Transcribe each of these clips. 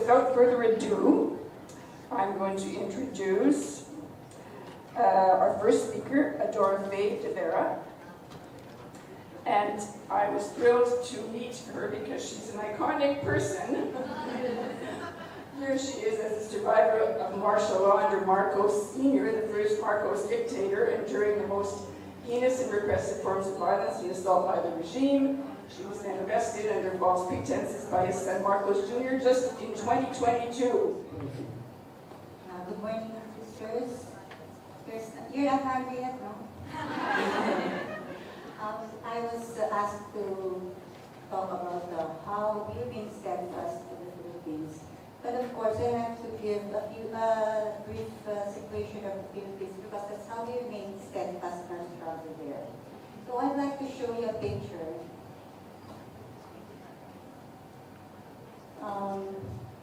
without further ado, I'm going to introduce our first speaker, Dorothy de Vera. And I was thrilled to meet her because she's an iconic person. Here she is as a survivor of martial law under Marcos Sr., the first Marcos dictator, and during the most heinous and repressive forms of violence and assault by the regime. She was then arrested under false pretenses by his son Marcos Jr. just in 2022. Good morning, sisters. You're not hungry yet, no? I was asked to talk about how we remain steadfast in the Philippines. But of course, I have to give a brief situation of the Philippines because that's how we remain steadfast in our struggle there. So I'd like to show you a picture.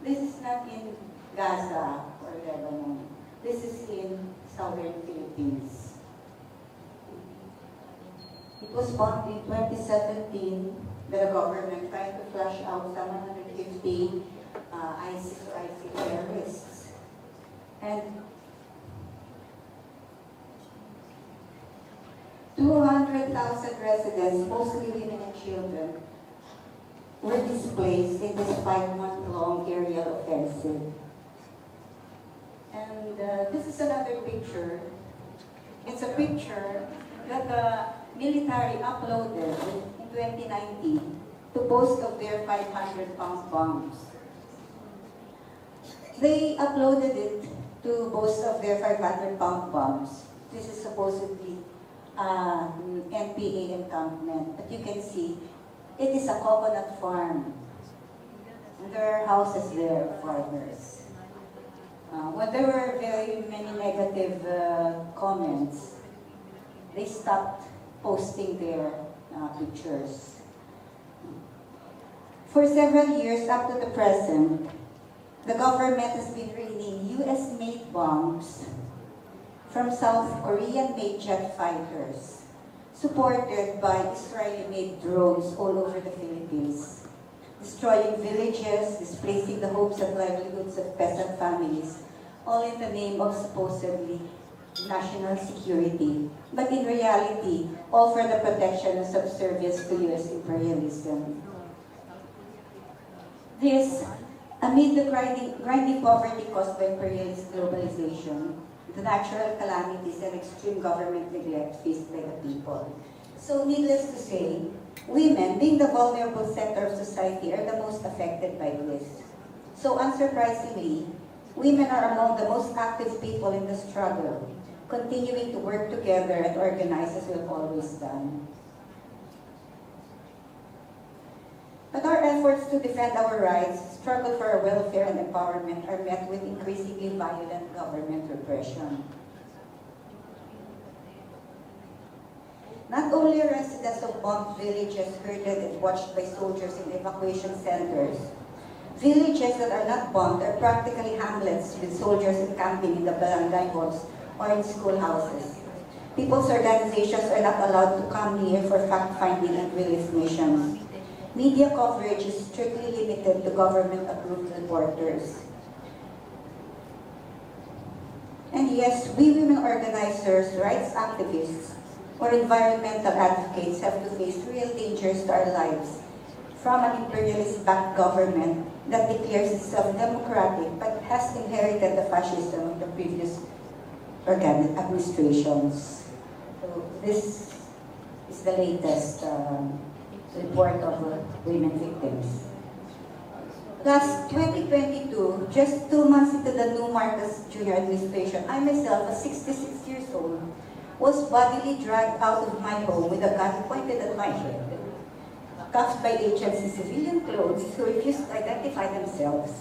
This is not in Gaza or Lebanon. This is in southern Philippines. It was bombed in 2017 by the government trying to flush out some 150 ISIS or ISIL terrorists. And 200,000 residents, mostly women and children, were displaced in this 5-month-long aerial offensive. And this is another picture. It's a picture that the military uploaded in 2019 to boast of their 500-pound bombs. They uploaded it to boast of their 500-pound bombs. This is supposedly NPA encampment, but you can see it is a coconut farm. And there are houses there of farmers. When there were very many negative comments, they stopped posting their pictures. For several years up to the present, the government has been raining US-made bombs from South Korean-made jet fighters, supported by Israeli-made drones all over the Philippines, destroying villages, displacing the hopes and livelihoods of peasant families, all in the name of supposedly national security, but in reality, all for the protection and subservience to US imperialism. This, amid the grinding poverty caused by imperialist globalization, the natural calamities and extreme government neglect faced by the people. So needless to say, women, being the vulnerable center of society, are the most affected by this. So unsurprisingly, women are among the most active people in the struggle, continuing to work together and organize as we've always done. But our efforts to defend our rights, struggle for our welfare and empowerment are met with increasingly violent government repression. Not only are residents of bombed villages herded and watched by soldiers in evacuation centers, villages that are not bombed are practically hamlets with soldiers encamping in the barangay halls or in schoolhouses. People's organizations are not allowed to come near for fact-finding and relief missions. Media coverage is strictly limited to government-approved reporters. And yes, we women organizers, rights activists, or environmental advocates have to face real dangers to our lives from an imperialist-backed government that declares itself democratic but has inherited the fascism of the previous administrations. So this is the latest report of women victims. Last 2022, just 2 months into the new Marcos Jr. administration, I myself, a 66 years old, was bodily dragged out of my home with a gun pointed at my head, cuffed by agents in civilian clothes who refused to identify themselves,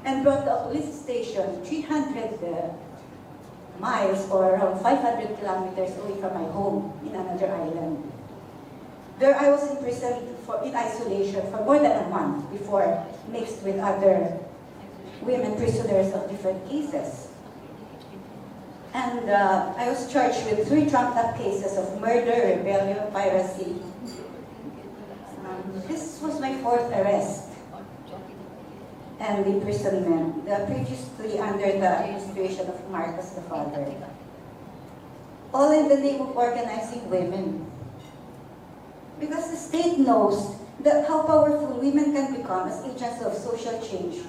and brought to a police station 300 miles or around 500 kilometers away from my home in another island. There I was imprisoned in isolation for more than a month before mixed with other women prisoners of different cases. And I was charged with 3 trumped-up cases of murder, rebellion, piracy. This was my 4th arrest. and imprisonment, previously under the administration of Marcos the father. All in the name of organizing women. Because the state knows that how powerful women can become as agents of social change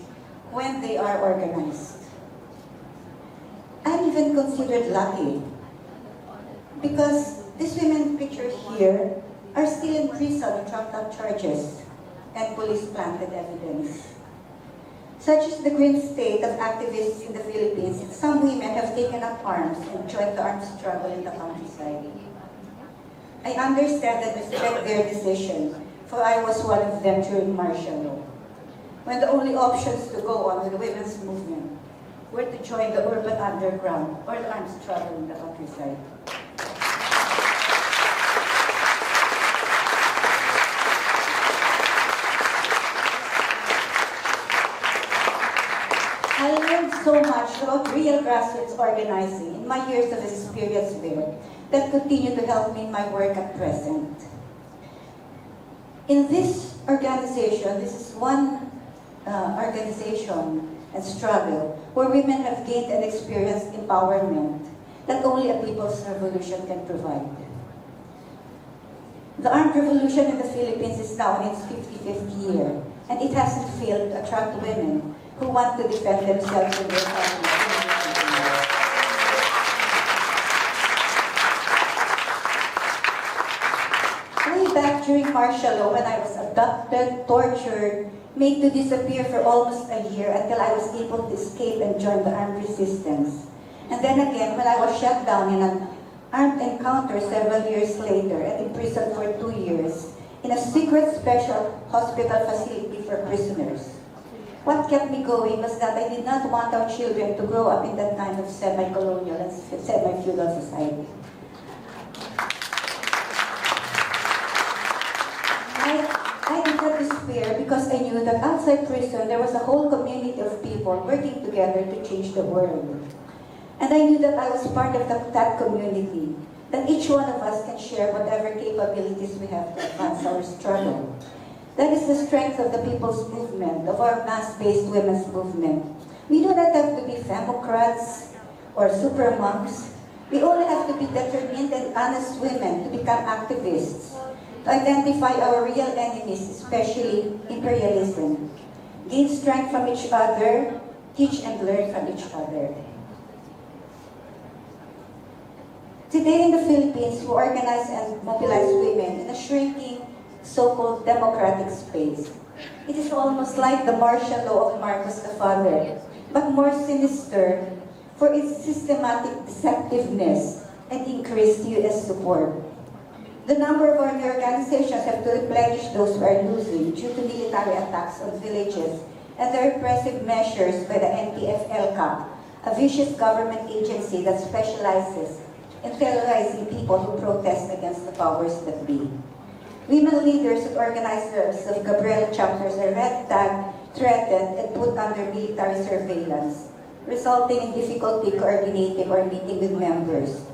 when they are organized. I'm even considered lucky because these women pictured here are still in prison on trumped up charges and police planted evidence. Such is the grim state of activists in the Philippines, some women have taken up arms and joined the armed struggle in the countryside. I understand and respect their decision, for I was one of them during martial law, when the only options to go on with the women's movement were to join the urban underground or the armed struggle in the countryside. I learned so much about real grassroots organizing in my years of experience there that continue to help me in my work at present. In this organization, this is one organization and struggle where women have gained and experienced empowerment that only a people's revolution can provide. The armed revolution in the Philippines is now in its 55th year, and it hasn't failed to attract women who want to defend themselves and their families. Way back during martial law, when I was abducted, tortured, made to disappear for almost a year until I was able to escape and join the armed resistance. And then again, when I was shut down in an armed encounter several years later and imprisoned for 2 years in a secret special hospital facility for prisoners. What kept me going was that I did not want our children to grow up in that kind of semi-colonial and semi-feudal society. I did not despair because I knew that outside prison there was a whole community of people working together to change the world. And I knew that I was part of that community, that each one of us can share whatever capabilities we have to advance our struggle. That is the strength of the people's movement, of our mass-based women's movement. We do not have to be femocrats or super monks. We only have to be determined and honest women to become activists, to identify our real enemies, especially imperialism, gain strength from each other, teach and learn from each other. Today in the Philippines, we organize and mobilize women in a shrinking so-called democratic space. It is almost like the martial law of Marcos the father, but more sinister for its systematic deceptiveness and increased U.S. support. The number of our new organizations have to replenish those we are losing due to military attacks on villages and the repressive measures by the NTF-ELCA, a vicious government agency that specializes in terrorizing people who protest against the powers that be. Women leaders and organizers of Gabriela chapters are red tagged, threatened, and put under military surveillance, resulting in difficulty coordinating or meeting with members.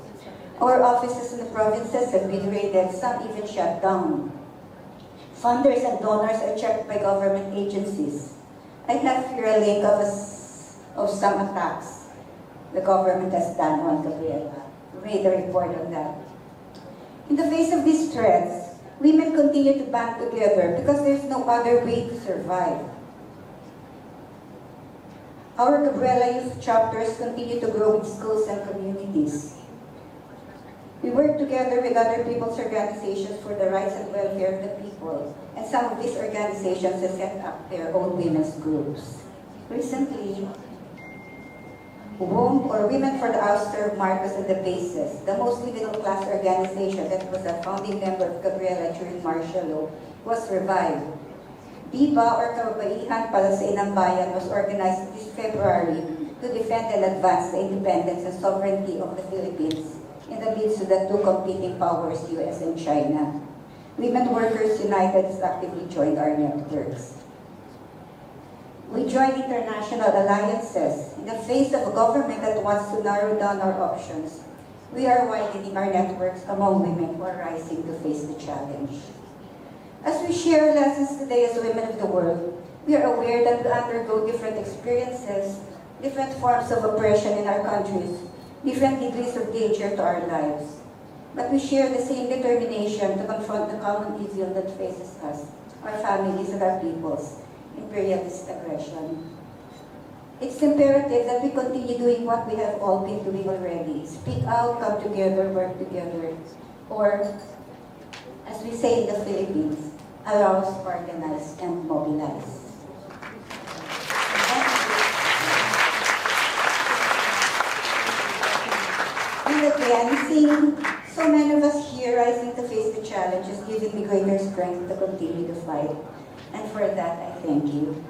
Our offices in the provinces have been raided, some even shut down. Funders and donors are checked by government agencies. I have here a link of some attacks the government has done on Gabriela. We made a report on that. In the face of these threats, women continue to band together because there's no other way to survive. Our Gabriela youth chapters continue to grow in schools and communities. We work together with other people's organizations for the rights and welfare of the people, and some of these organizations have set up their own women's groups. Recently, WOMB, or Women for the Ouster of Marcos and the Bases, the mostly middle-class organization that was a founding member of Gabriela during martial law, was revived. BIBA, or Kababaihan para sa Inang Bayan, was organized this February to defend and advance the independence and sovereignty of the Philippines in the midst of the two competing powers, US and China. Women Workers United has actively joined our networks. We join international alliances. In the face of a government that wants to narrow down our options, we are widening our networks among women who are rising to face the challenge. As we share lessons today as women of the world, We are aware that we undergo different experiences, different forms of oppression in our countries, different degrees of danger to our lives. But we share the same determination to confront the common evil that faces us, our families, and our peoples, imperialist aggression. It's imperative that we continue doing what we have all been doing already. Speak out, come together, work together, or, as we say in the Philippines, arouse, organize, and mobilize. And again, seeing so many of us here rising to face the challenges, giving me greater strength to continue the fight. And for that, I thank you.